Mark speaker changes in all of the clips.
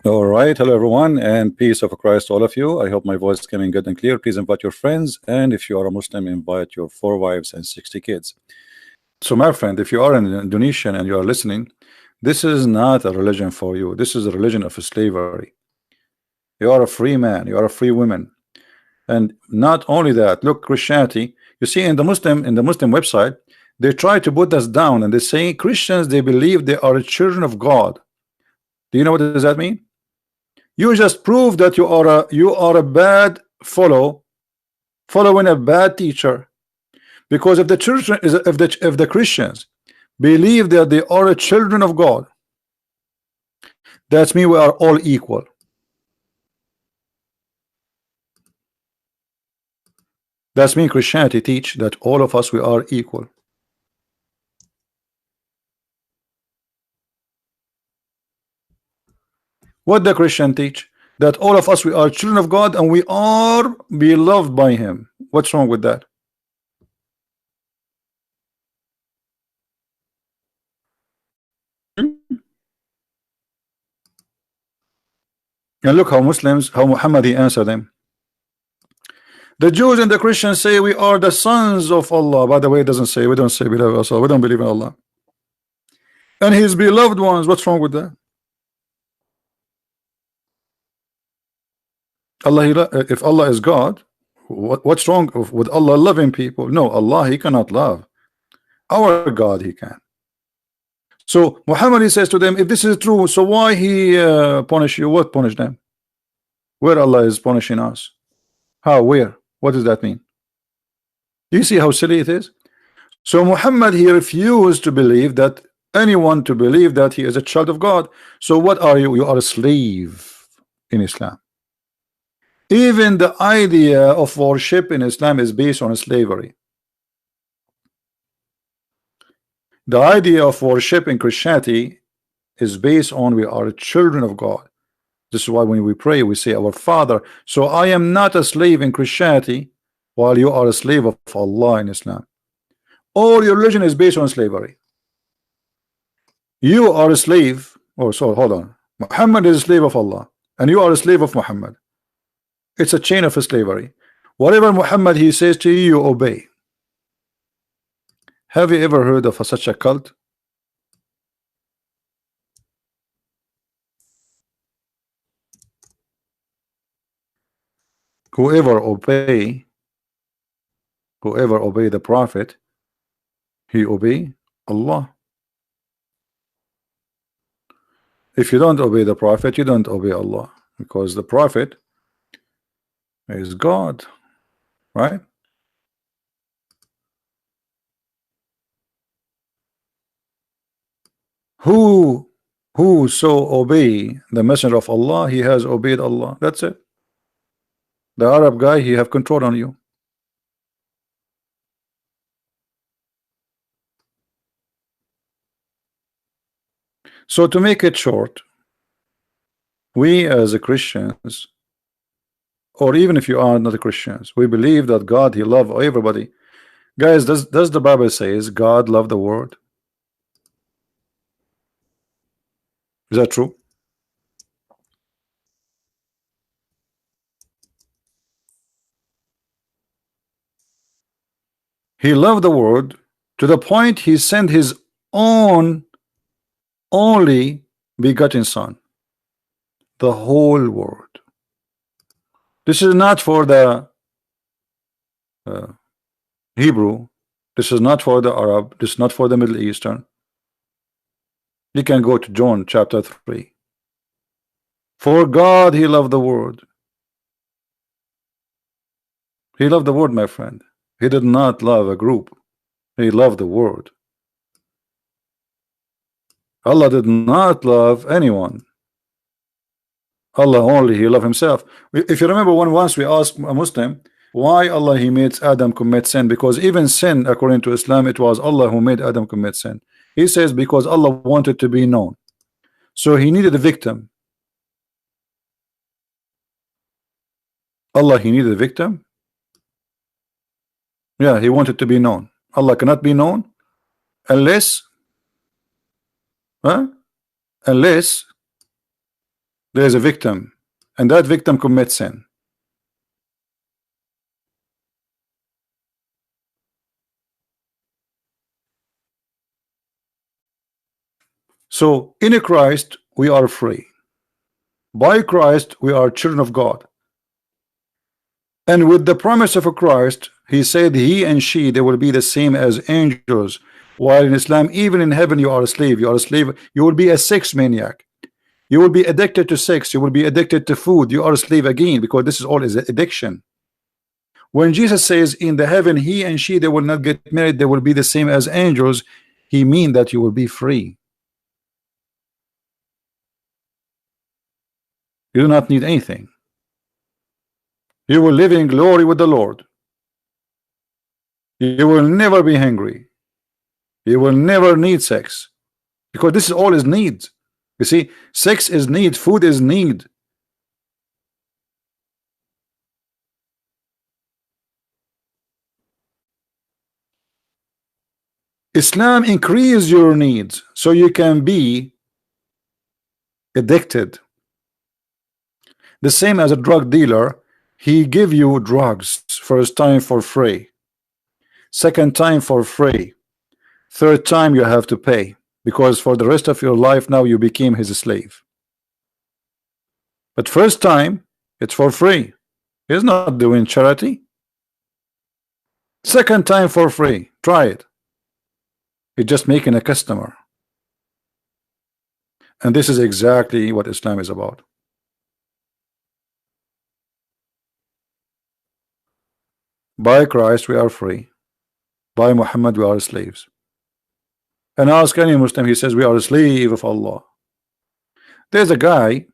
Speaker 1: All right, hello everyone, and peace of Christ to all of you. I hope my voice is coming good and clear. Please invite your friends, and if you are a Muslim, invite your 4 wives and 60 kids. So, my friend, if you are an Indonesian and you are listening, this is not a religion for you. This is a religion of slavery. You are a free man. You are a free woman. And not only that, look, Christianity. You see, in the Muslim website, they try to put us down, and they say Christians, they believe they are children of God. Do you know what does that mean? You just prove that you are a bad following a bad teacher. Because if the children is if the Christians believe that they are children of God, that means we are all equal. That's mean Christianity teach that all of us we are equal. What the Christian teach? That all of us we are children of God and we are beloved by Him. What's wrong with that? And look how Muhammad he answered them. The Jews and the Christians say we are the sons of Allah. By the way, it doesn't say, we don't say we love Allah. We don't believe in Allah. And His beloved ones. What's wrong with that? If Allah is God, what's wrong with Allah loving people? No, Allah He cannot love. Our God He can. So Muhammad he says to them, if this is true, so why He punish you? What punish them? Where Allah is punishing us? How? Where? What does that mean? Do you see how silly it is? So Muhammad he refused to believe that anyone to believe that he is a child of God. So what are you? You are a slave in Islam. Even the idea of worship in Islam is based on slavery. The idea of worship in Christianity is based on we are children of God. This is why when we pray we say our Father. So I am not a slave in Christianity while you are a slave of Allah in Islam. All your religion is based on slavery. You are a slave. Oh, so hold on. Muhammad is a slave of Allah and you are a slave of Muhammad. It's a chain of slavery. Whatever Muhammad he says to you, you obey. Have you ever heard of such a cult? Whoever obey the Prophet, he obey Allah. If you don't obey the Prophet, you don't obey Allah, because the Prophet is God, right? Who so obey the messenger of Allah, he has obeyed Allah. That's it. The Arab guy, he have control on you. So to make it short, we as a Christians, or even if you are not a Christians, we believe that God he love everybody. Guys, does the Bible says God loved the world? Is that true? He loved the world to the point he sent his own only begotten son, the whole world. This is not for the Hebrew, this is not for the Arab, this is not for the Middle Eastern. You can go to John chapter 3. For God he loved the world. He loved the world, my friend. He did not love a group. He loved the world. Allah did not love anyone. Allah only he loved himself. If you remember, once we asked a Muslim why Allah he made Adam commit sin, because even sin according to Islam it was Allah who made Adam commit sin. He says because Allah wanted to be known, so he needed a victim. Allah he needed a victim. Yeah, he wanted to be known. Allah cannot be known unless the there is a victim, and that victim commits sin. So in Christ we are free. By Christ we are children of God. And with the promise of Christ, he said he and she, they will be the same as angels. While in Islam, even in heaven, you are a slave. You are a slave. You will be a sex maniac. You will be addicted to sex. You will be addicted to food. You are a slave again, because this is all is addiction. When Jesus says in the heaven, he and she, they will not get married, they will be the same as angels, he means that you will be free. You do not need anything. You will live in glory with the Lord. You will never be hungry. You will never need sex, because this is all is needs. You see, sex is need, food is need. Islam increase your needs so you can be addicted. The same as a drug dealer, he give you drugs first time for free, second time for free, third time you have to pay, because for the rest of your life now you became his slave. But first time it's for free. He's not doing charity. Second time for free. Try it. He's just making a customer. And this is exactly what Islam is about. By Christ we are free. By Muhammad we are slaves. And ask any Muslim, he says we are a slave of Allah. There's a guy,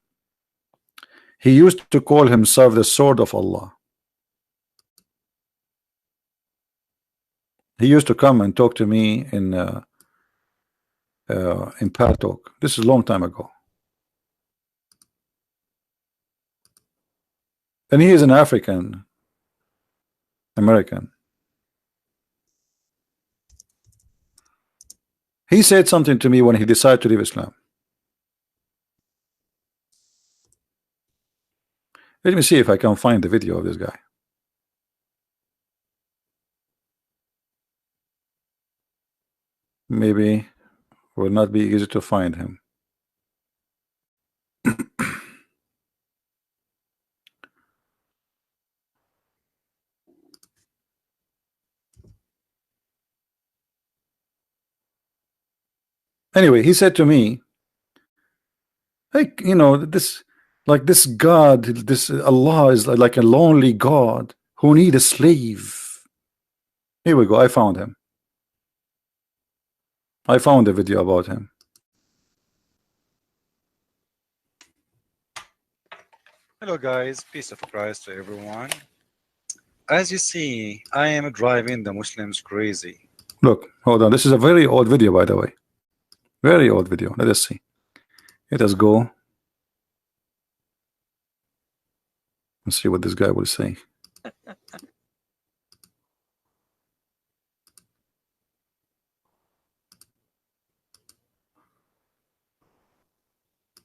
Speaker 1: he used to call himself the sword of Allah. He used to come and talk to me in Pal Talk. This is a long time ago. And he is an African American. He said something to me when he decided to leave Islam. Let me see if I can find the video of this guy. Maybe it will not be easy to find him. Anyway, he said to me, like, you know, this, like this God, this Allah is like a lonely God who need a slave. Here we go. I found him. I found a video about him.
Speaker 2: Hello guys, peace of Christ to everyone. As you see, I am driving the Muslims crazy.
Speaker 1: Look, hold on. This is a very old video, by the way. Very old video. Let us see. Let us go. Let's see what this guy will say.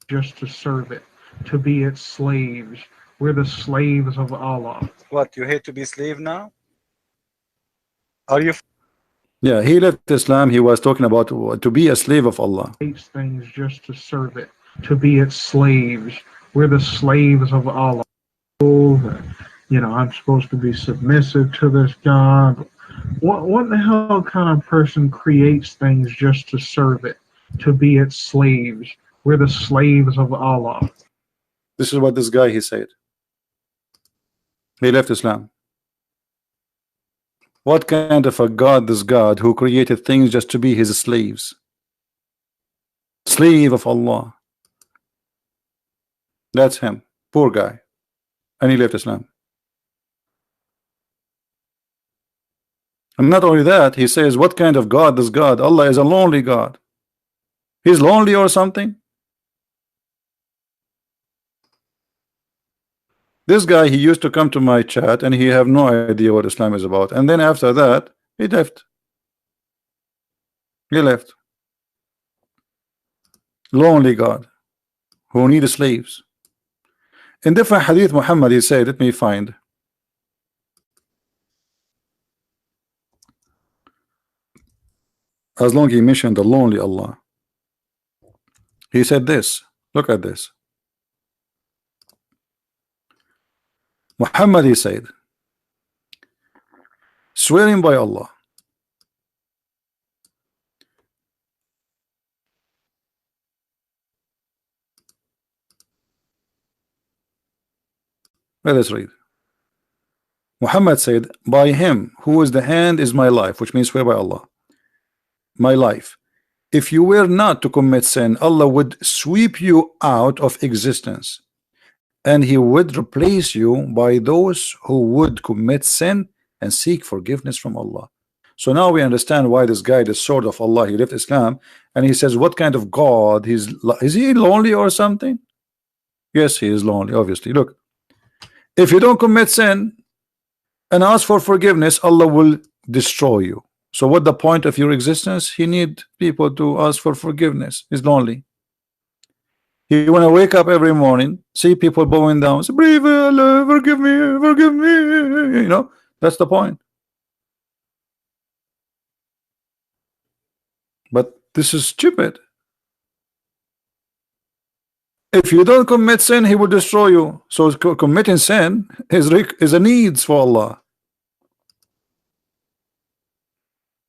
Speaker 3: Just to serve it, to be its slaves. We're the slaves of Allah.
Speaker 2: What, you hate to be slave now? Are you?
Speaker 1: Yeah, he left Islam. He was talking about to be a slave of Allah.
Speaker 3: Hates things just to serve it, to be its slaves. We're the slaves of Allah. You know, I'm supposed to be submissive to this God. What the hell kind of person creates things just to serve it, to be its slaves? We're the slaves of Allah.
Speaker 1: This is what this guy he said. He left Islam. What kind of a God this God who created things just to be his slaves? Slave of Allah. That's him. Poor guy. And he left Islam. And not only that, he says, what kind of God this God? Allah is a lonely God. He's lonely or something? This guy, he used to come to my chat and he have no idea what Islam is about. And then after that, he left. He left. Lonely God who need slaves. In different hadith, Muhammad, he said, let me find. As long he mentioned the lonely Allah, he said this. Look at this. Muhammad, he said, swearing by Allah, let us read. Muhammad said, by him who is the hand is my life, which means swear by Allah, my life. If you were not to commit sin, Allah would sweep you out of existence, and he would replace you by those who would commit sin and seek forgiveness from Allah. So now we understand why this guy, the sword of Allah, he left Islam, and he says, what kind of God? Is he lonely or something? Yes, he is lonely, obviously. Look, if you don't commit sin and ask for forgiveness, Allah will destroy you. So what the point of your existence? He need people to ask for forgiveness. He's lonely. You want to wake up every morning, see people bowing down, say, "Brave Allah, forgive me, forgive me." You know, that's the point. But this is stupid. If you don't commit sin, he will destroy you. So committing sin is a needs for Allah.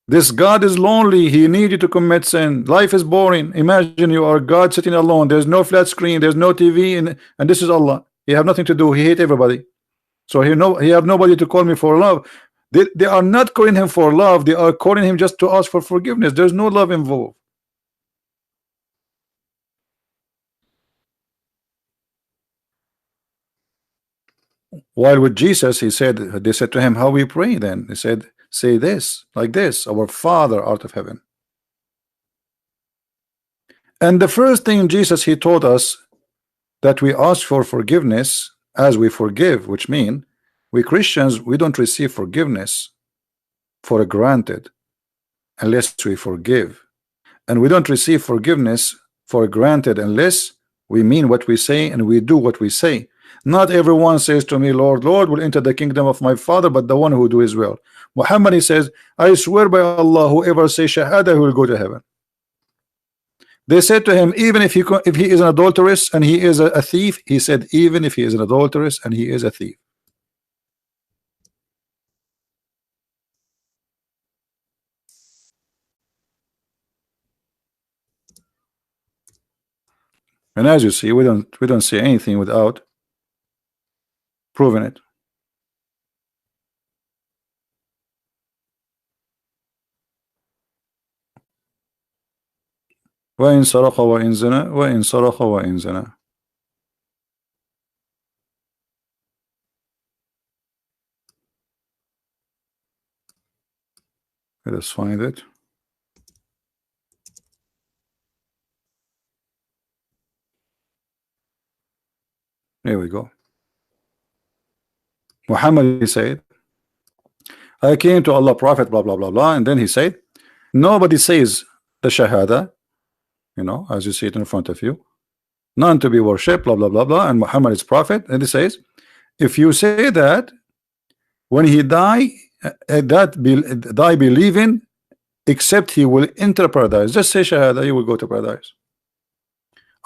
Speaker 1: This God is lonely. He needs you to commit sin. Life is boring. Imagine you are God sitting alone. There's no flat screen. There's no TV, and this is Allah. He have nothing to do. He hate everybody. So he have nobody to call me for love. They are not calling him for love. They are calling him just to ask for forgiveness. There's no love involved. While with Jesus, they said to him, how we pray then? He said, say this, like this, our Father art of heaven. And the first thing Jesus, he taught us that we ask for forgiveness as we forgive, which mean we Christians, we don't receive forgiveness for granted unless we forgive. And we don't receive forgiveness for granted unless we mean what we say and we do what we say. Not everyone says to me, Lord, Lord, will enter the kingdom of my Father, but the one who do his will. Muhammad, he says, I swear by Allah, whoever says shahada, he will go to heaven. They said to him, even if he is an adulteress and he is a thief, he said, even if he is an adulteress and he is a thief. And as you see, we don't say anything without proving it. وإن سرق وإن زنى وإن سرق وإن زنى. Let us find it. There we go. Muhammad, he said, I came to Allah, Prophet, blah blah blah blah, and then he said, nobody says the shahada, you know, as you see it in front of you, none to be worshipped, blah blah blah blah, and Muhammad is prophet, and he says, if you say that, when he die believing, except he will enter paradise. Just say shahada, you will go to paradise.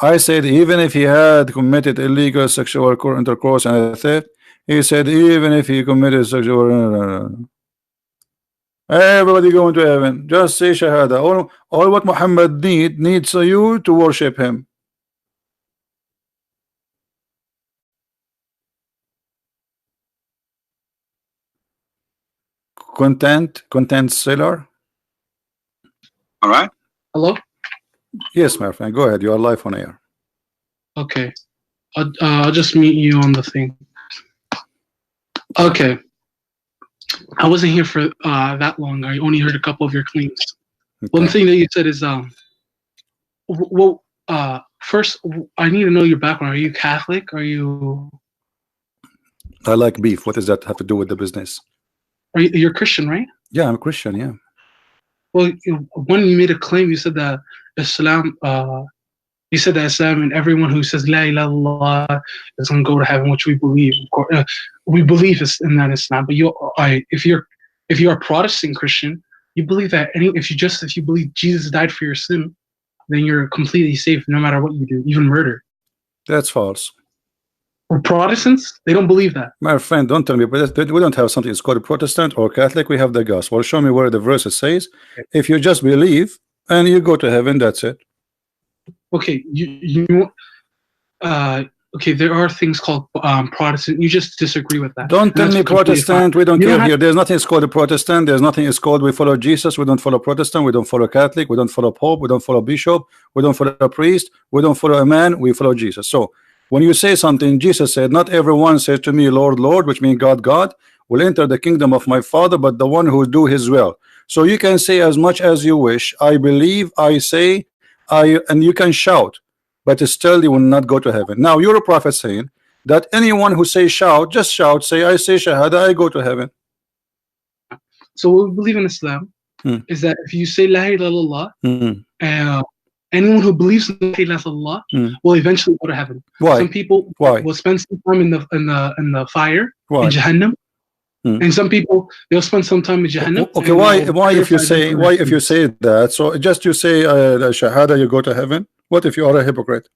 Speaker 1: I said, even if he had committed illegal sexual intercourse and a theft, he said, even if he committed sexual, everybody going to heaven. Just say shahada. All what Muhammad needs you to worship him. Content seller.
Speaker 4: All right.
Speaker 5: Hello?
Speaker 1: Yes, my friend. Go ahead. You are live on air.
Speaker 5: Okay. I'll just meet you on the thing. Okay. I wasn't here for that long. I only heard a couple of your claims.
Speaker 1: Okay.
Speaker 5: One thing that you said is, well, first, I need to know your background. Are you Catholic? Are you?
Speaker 1: I like beef. What does that have to do with the business?
Speaker 5: You're Christian, right?
Speaker 1: Yeah, I'm a Christian. Yeah.
Speaker 5: Well, when you made a claim, you said that Islam You said that Islam and everyone who says La ilaha illallah is going to go to heaven, which we believe. Of course, we believe in that Islam. But if you're a Protestant Christian, you believe that if you believe Jesus died for your sin, then you're completely safe no matter what you do, even murder.
Speaker 1: That's false.
Speaker 5: For Protestants, they don't believe that.
Speaker 1: My friend, don't tell me, but we don't have something that's called Protestant or Catholic. We have the gospel. Show me where the verse says, if you just believe and you go to heaven, that's it.
Speaker 5: Okay, okay, there are things called Protestant. You just disagree with that.
Speaker 1: Don't tell me Protestant. We don't care here. There's nothing is called a Protestant. There's nothing is called we follow Jesus. We don't follow Protestant. We don't follow Catholic. We don't follow Pope. We don't follow Bishop. We don't follow a priest. We don't follow a man. We follow Jesus. So when you say something, Jesus said, not everyone says to me, Lord, Lord, which means God, God, will enter the kingdom of my Father, but the one who do his will. So you can say as much as you wish. I believe, I say, and you can shout, but still you will not go to heaven. Now you're a prophet saying that anyone who says shout, just shout, say I say shahada, I go to heaven.
Speaker 5: So what we believe in Islam is that if you say la ilaha illallah, anyone who believes in la ilaha illallah will eventually go to heaven.
Speaker 1: Why?
Speaker 5: Some people will spend some time in the fire in Jahannam. And some people they'll spend some time in Jahannam.
Speaker 1: Okay, why if you say that? So just you say shahada, you go to heaven. What if you are a hypocrite?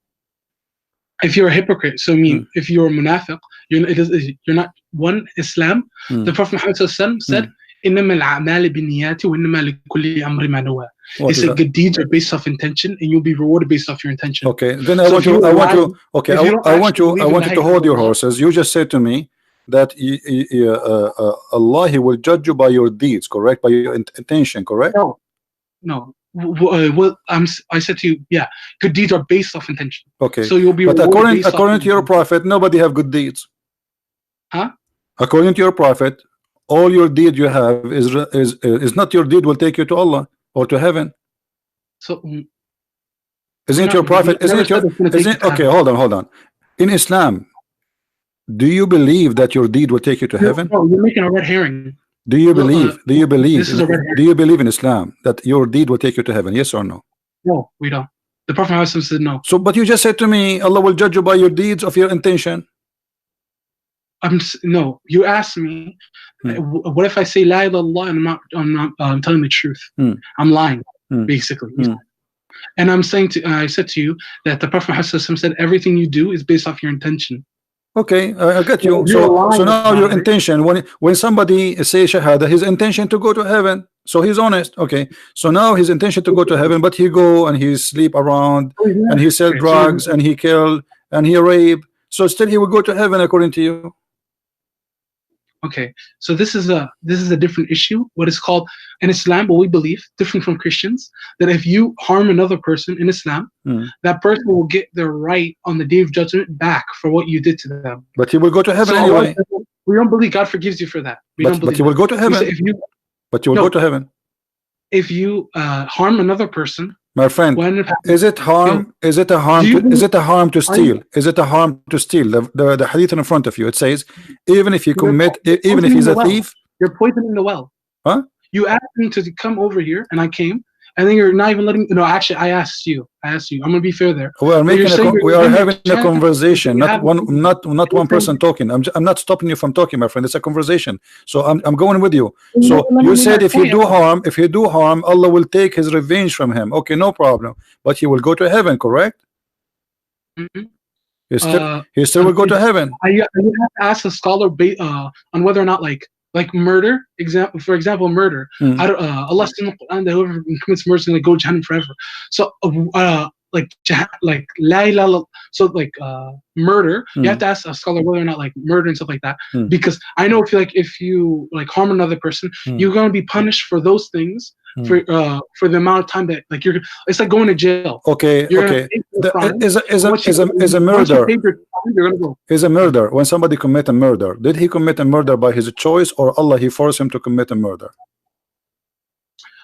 Speaker 5: If you're a hypocrite, so I mean, if you're a munafiq, you're not one Islam. The Prophet Muhammad said, "Innamal a'malu binniyati wa innamal likulli amrin ma nawa." He said, "Good deeds are based off intention, and you'll be rewarded based off your intention."
Speaker 1: Okay, then I want you to hold your horses. You just said to me that Allah, He will judge you by your deeds, correct? By your intention, correct?
Speaker 5: No. Well, I said to you, yeah, good deeds are based off intention.
Speaker 1: Okay.
Speaker 5: So you'll be.
Speaker 1: But according to your prophet, nobody have good deeds.
Speaker 5: Huh?
Speaker 1: According to your prophet, all your deed you have is not your deed will take you to Allah or to heaven.
Speaker 5: So
Speaker 1: isn't your prophet? Okay? Hold on. In Islam, do you believe that your deed will take you to heaven?
Speaker 5: No, you're making a red herring.
Speaker 1: Do you believe in Islam that your deed will take you to heaven? Yes or no?
Speaker 5: No, we don't. The Prophet Muhammad said no.
Speaker 1: So, but you just said to me, Allah will judge you by your deeds of your intention.
Speaker 5: No, you asked me, what if I say la ilaha illallah and I'm telling the truth? I'm lying, basically. And I said to you that the Prophet Muhammad said everything you do is based off your intention.
Speaker 1: Okay, I get you. So now your intention, when somebody says shahada, his intention to go to heaven, so he's honest. Okay, so now his intention to go to heaven, but he go and he sleep around and he sell drugs and he kill and he rape, so still he will go to heaven according to you.
Speaker 5: Okay, so this is a different issue. What is called in Islam, what we believe, different from Christians, that if you harm another person in Islam, that person will get their right on the day of judgment back for what you did to them.
Speaker 1: But he will go to heaven anyway.
Speaker 5: We don't believe God forgives you for that.
Speaker 1: But you will go to heaven. But you will go to heaven.
Speaker 5: If you harm another person,
Speaker 1: my friend, is it harm? Is it a harm to steal? Is it a harm to steal? The hadith in front of you, it says, even if you commit, even if he's a thief,
Speaker 5: you're poisoning the well.
Speaker 1: Huh?
Speaker 5: You asked me to come over here, and I came, and then you're not even letting me. No, actually, I asked you. I'm gonna be fair there.
Speaker 1: We are having a conversation, not one person talking. I'm not stopping you from talking, my friend. It's a conversation. So I'm going with you. So you said if you do harm, Allah will take His revenge from him. Okay, no problem. But he will go to heaven, correct? He still will go to heaven.
Speaker 5: I have to ask a scholar on whether or not like murder, for example, murder. Allah says in the Quran that whoever commits murder is going to go to Jahannam forever. So like la ilaha, so like murder, you have to ask a scholar whether or not like murder and stuff like that, because I know if you harm another person, you're going to be punished for those things for the amount of time that it's like going to jail.
Speaker 1: Okay. Is a murder. Is a murder. When somebody commit a murder, did he commit a murder by his choice, or Allah he forced him to commit a murder?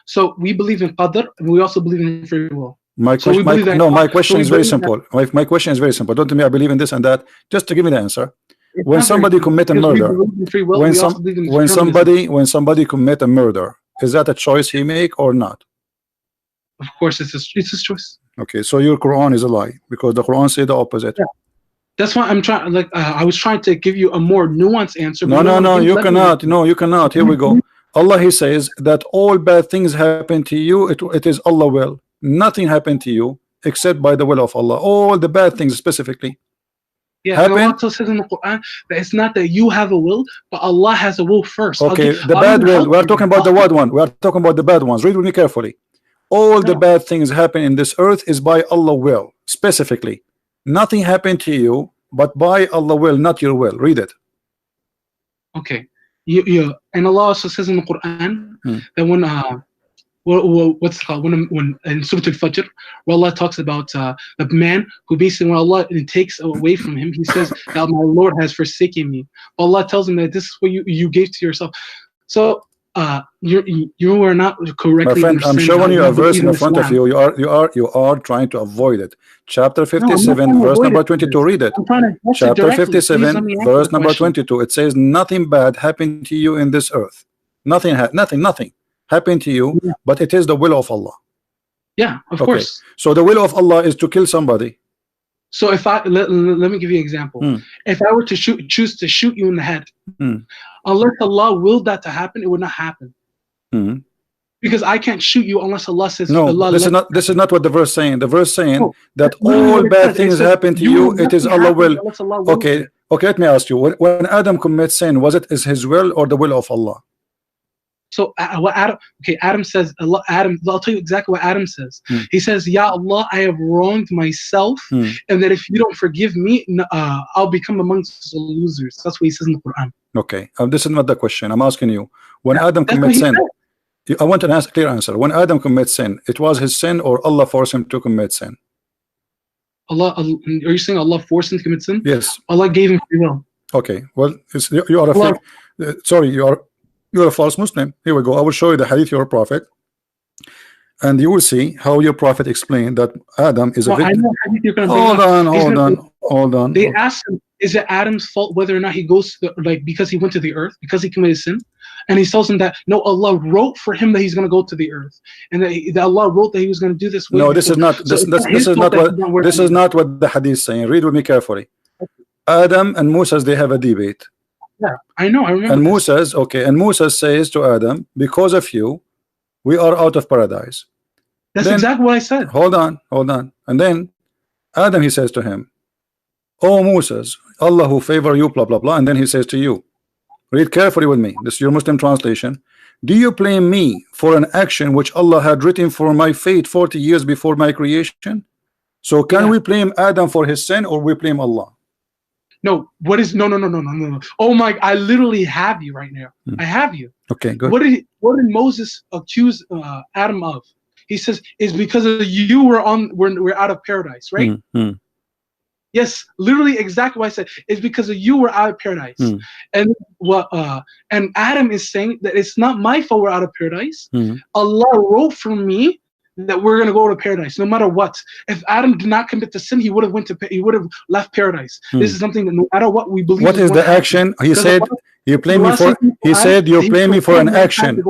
Speaker 5: So we believe in qadr, and we also believe in free will.
Speaker 1: My question is very simple. My question is very simple. Don't tell me I believe in this and that. Just to give me the answer. When somebody commit a murder, when somebody commit a murder, is that a choice he make or not?
Speaker 5: Of course, it's his choice.
Speaker 1: Okay, so your Quran is a lie because the Quran say the opposite.
Speaker 5: Yeah. That's why I'm trying. Like I was trying to give you a more nuanced answer.
Speaker 1: No, no, no, you cannot. No, you cannot. Here we go. Allah, He says that all bad things happen to you. It is Allah will. Nothing happened to you except by the will of Allah. All the bad things specifically.
Speaker 5: Yeah, and Allah also says in the Quran that it's not that you have a will, but Allah has a will first.
Speaker 1: Okay, the bad will. We are talking about the bad one. We are talking about the bad ones. Read with me carefully. All the bad things happen in this earth is by Allah will, specifically. Nothing happened to you but by Allah will, not your will. Read it.
Speaker 5: Okay. And Allah also says in the Quran that when what's it called, when in Surah Al-Fajr, where Allah talks about the man who basically, when Allah takes away from him, he says that my Lord has forsaken me. Allah tells him that this is what you gave to yourself. So you are not correctly.
Speaker 1: My friend, I'm showing you a verse in front of you. You are trying to avoid it. Chapter 57, verse number 22. Read it. Chapter 57, verse number 22. It says, "Nothing bad happened to you in this earth. Nothing happened to you, but it is the will of Allah."
Speaker 5: Yeah, of course.
Speaker 1: So the will of Allah is to kill somebody.
Speaker 5: So if I let me give you an example. If I were to choose to shoot you in the head, unless Allah willed that to happen, it would not happen. Because I can't shoot you unless Allah says.
Speaker 1: No,
Speaker 5: Allah
Speaker 1: this is not what the verse saying. The verse saying that all bad things happen to you. It is Allah will. Okay, let me ask you. When Adam commits sin, was it his will or the will of Allah?
Speaker 5: So what Adam says, I'll tell you exactly what Adam says. He says, "Ya Allah, I have wronged myself, and that if you don't forgive me, I'll become amongst the losers." That's what he says in the Quran.
Speaker 1: Okay, this is not the question. I'm asking you. When Adam commits sin, I want an clear answer. When Adam commits sin, it was his sin or Allah forced him to commit sin?
Speaker 5: Are you saying Allah forced him to commit sin?
Speaker 1: Yes.
Speaker 5: Allah gave him free will.
Speaker 1: Okay, well, you are a fake. Sorry, you're a false Muslim. Here we go. I will show you the hadith of your prophet, and you will see how your prophet explained that Adam is a victim. Hold on.
Speaker 5: They asked him, "Is it Adam's fault whether or not he goes to because he went to the earth, because he committed sin?" And he tells him that no, Allah wrote for him that he's going to go to the earth, and that Allah wrote that he was going to do this.
Speaker 1: No, this is not. This is not what the hadith is saying. Read with me carefully. Adam and Moses, they have a debate.
Speaker 5: Yeah, I know. I remember.
Speaker 1: And Moses says to Adam, "Because of you, we are out of paradise."
Speaker 5: That's exactly what I said.
Speaker 1: Hold on. And then Adam, he says to him, "Oh Moses, Allah who favor you, blah blah blah." And then he says to you, read carefully with me. This is your Muslim translation. "Do you blame me for an action which Allah had written for my fate 40 years before my creation?" So can we blame Adam for his sin, or we blame Allah?
Speaker 5: No, no. Oh my, I literally have you right now. I have you.
Speaker 1: Okay, good.
Speaker 5: What did Moses accuse Adam of? He says, "It's because of you we're out of paradise," right? Yes, literally exactly what I said. It's because of you we're out of paradise. And and Adam is saying that it's not my fault we're out of paradise. Allah wrote for me that we're going to go to paradise no matter what. If Adam did not commit the sin, he would have left paradise. This is something that no matter what we believe.
Speaker 1: What is the action? He said you blame me for. He said you blame me for an action.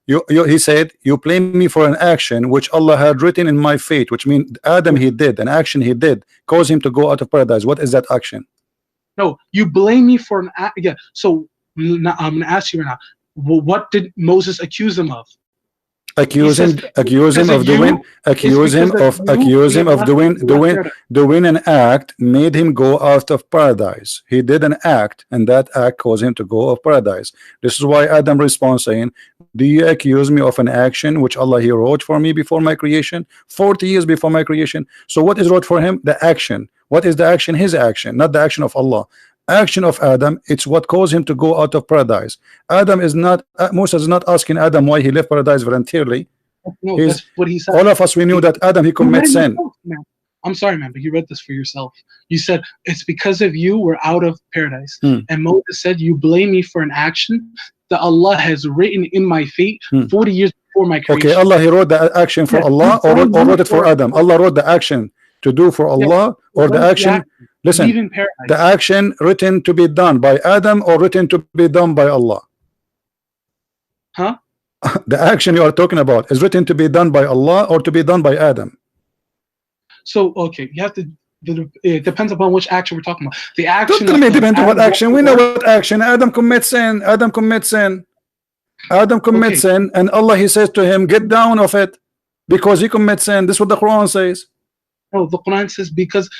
Speaker 1: He said you blame me for an action which Allah had written in my fate, which means Adam he did an action he did caused him to go out of paradise. What is that action?
Speaker 5: No, you blame me for an act. Yeah. So now, I'm going to ask you right now. What did Moses accuse him of? Accuse him of doing an act made him go out of paradise. He did an act, and that act caused him to go out of paradise. This is why Adam responds saying, "Do you accuse me of an action which Allah he wrote for me before my creation, 40 years before my creation?" So what is wrote for him? The action. What is the action? His action, not the action of Allah. Action of Adam, it's what caused him to go out of paradise. Moses is not asking Adam why he left paradise voluntarily. No, that's what he said.
Speaker 1: All of us, we knew that Adam, he commits sin.
Speaker 5: I'm sorry, man, but you read this for yourself. You said, "It's because of you we're out of paradise." And Moses said, "You blame me for an action that Allah has written in my fate 40 years before my creation."
Speaker 1: Okay, Allah, he wrote the action for Allah, or wrote it for Adam? Allah wrote the action to do for Allah, or the action... Listen, the action written to be done by Adam or written to be done by Allah?
Speaker 5: Huh?
Speaker 1: The action you are talking about is written to be done by Allah or to be done by Adam?
Speaker 5: So okay, you have to. It depends upon which action we're talking about. The action.
Speaker 1: Don't tell me depends on what action. We know what action. Adam commits sin. Adam commits sin. Adam commits sin, and Allah, He says to him, get down of it, because he commits sin. This is what the Quran says.
Speaker 5: No, the Quran says because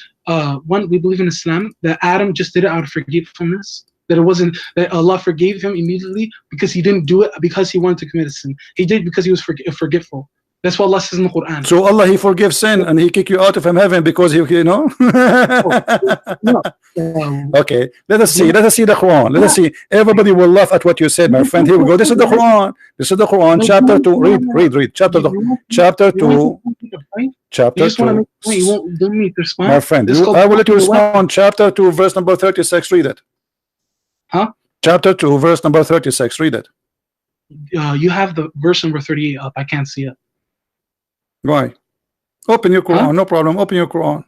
Speaker 5: one, we believe in Islam that Adam just did it out of forgetfulness. That it wasn't that Allah forgave him immediately because he didn't do it because he wanted to commit a sin. He did because he was forgetful. That's what Allah says in the Quran.
Speaker 1: So Allah, He forgives sin and He kick you out of heaven because you know. Okay, let us see. Let us see the Quran. Let us see. Everybody will laugh at what you said, my friend. Here we go. This is the Quran. This is the Quran, chapter 2. Read. Chapter 2. Chapter 2. Chapter 2. My friend, I will let you respond. Chapter 2, verse number 36. Read it.
Speaker 5: Huh?
Speaker 1: Chapter 2, verse number 36. Read it.
Speaker 5: You have the verse number 38 up. I can't see it.
Speaker 1: Why? Open your Quran. No problem. Open your Quran.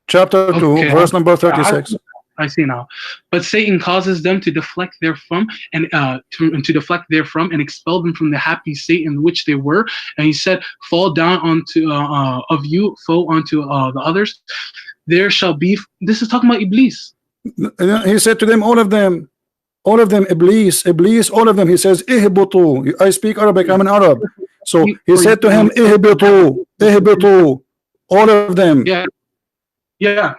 Speaker 1: Chapter 2, verse number 36.
Speaker 5: I see now. But Satan causes them to deflect therefrom and to deflect therefrom and expel them from the happy state in which they were. And he said, fall down onto of you, fall onto the others. There shall be. This is talking about Iblis.
Speaker 1: He said to them, all of them, Iblis, all of them. He says, ihbitu. I speak Arabic. I'm an Arab. So he said to him, ihbitu, all of them.
Speaker 5: Yeah.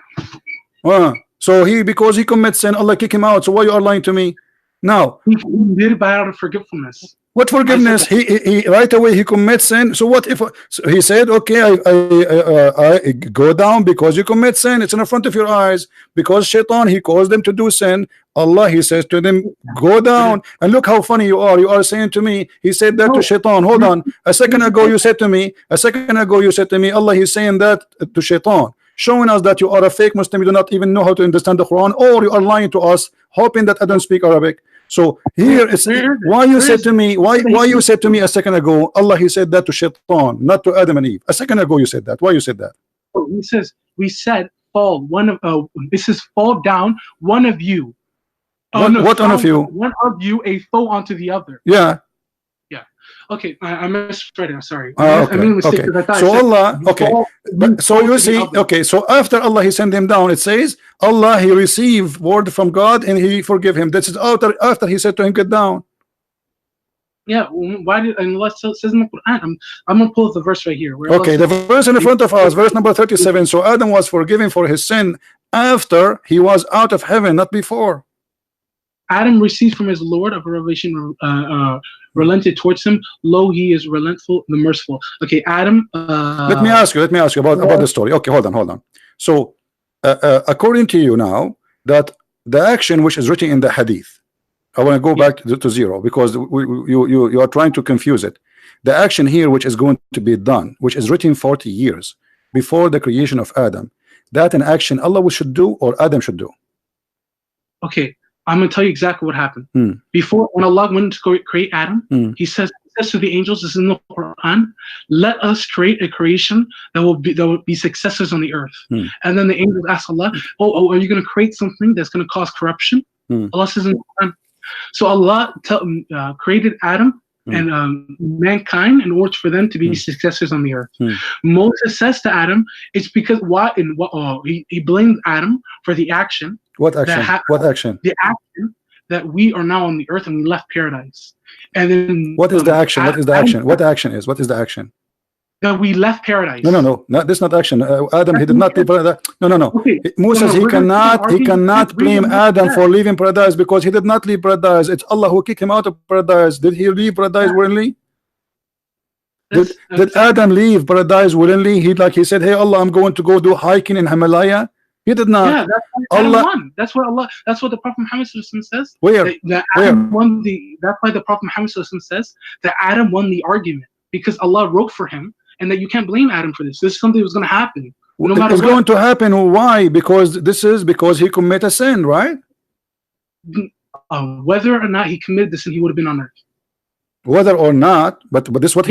Speaker 1: So because he commits sin, Allah kick him out. So why you are lying to me? Now
Speaker 5: he did it by out of forgetfulness.
Speaker 1: What forgiveness? He right away he commits sin. So what if so he said, okay, I go down because you commit sin. It's in the front of your eyes. Because Shaitan, he caused them to do sin. Allah, He says to them, go down. And look how funny you are. You are saying to me, He said that to Shaitan. Hold on. A second ago you said to me, Allah, He's saying that to Shaitan, showing us that you are a fake Muslim. You do not even know how to understand the Quran, or you are lying to us, hoping that I don't speak Arabic. So here it's why you said to me, why you said to me a second ago, Allah, He said that to Shaitan, not to Adam and Eve. A second ago you said that. Why you said that?
Speaker 5: He says, we said fall. One of this is fall down. One of you.
Speaker 1: What one of you?
Speaker 5: One of you a foe onto the other.
Speaker 1: Yeah.
Speaker 5: Okay, I misread it. I'm sorry.
Speaker 1: Okay. So Allah, but so you see, okay. So after Allah, He sent him down. It says Allah, He received word from God and He forgive him. This is after He said to him, get down.
Speaker 5: Yeah. Why did Allah says in the Quran? I'm gonna pull the verse right here.
Speaker 1: Okay, the verse in the front of us, verse number 37. So Adam was forgiven for his sin after he was out of heaven, not before.
Speaker 5: Adam received from his Lord of revelation, relented towards him. Lo, he is relentful, the merciful. Okay, Adam.
Speaker 1: Let me ask you about the story. Okay, hold on. So, according to you now, that the action which is written in the Hadith, I want to go back to zero because you are trying to confuse it. The action here, which is going to be done, which is written 40 years before the creation of Adam, that an action Allah should do or Adam should do.
Speaker 5: Okay. I'm going to tell you exactly what happened. Before, when Allah went to create Adam, He says to the angels, this is in the Quran, let us create a creation that will be successors on the earth. And then the angels ask Allah, are you going to create something that's going to cause corruption? Allah says in the Quran. So Allah created Adam and mankind in order for them to be successors on the earth. Moses says to Adam, it's because he blamed Adam for the action.
Speaker 1: What action? What action?
Speaker 5: The action that we are now on the earth and we left paradise. And then
Speaker 1: what is the action? What is the action? What action is? What is the action?
Speaker 5: That we left paradise.
Speaker 1: No. This is not action. Adam, he did not leave paradise. No. Okay. Moses, he cannot blame Adam for leaving paradise because he did not leave paradise. It's Allah who kicked him out of paradise. Did he leave paradise willingly? Did Adam leave paradise willingly? He said, hey Allah, I'm going to go do hiking in Himalaya. He did not.
Speaker 5: Yeah, Allah won. That's what the Prophet Muhammad says.
Speaker 1: Where?
Speaker 5: That Adam won that's why the Prophet Muhammad says that Adam won the argument because Allah wrote for him, and that you can't blame Adam for this. This is something that was going to happen. No matter
Speaker 1: it's what. Going to happen. Why? Because he committed a sin, right?
Speaker 5: Whether or not he committed the sin, he would have been on earth.
Speaker 1: Whether or not, but this is what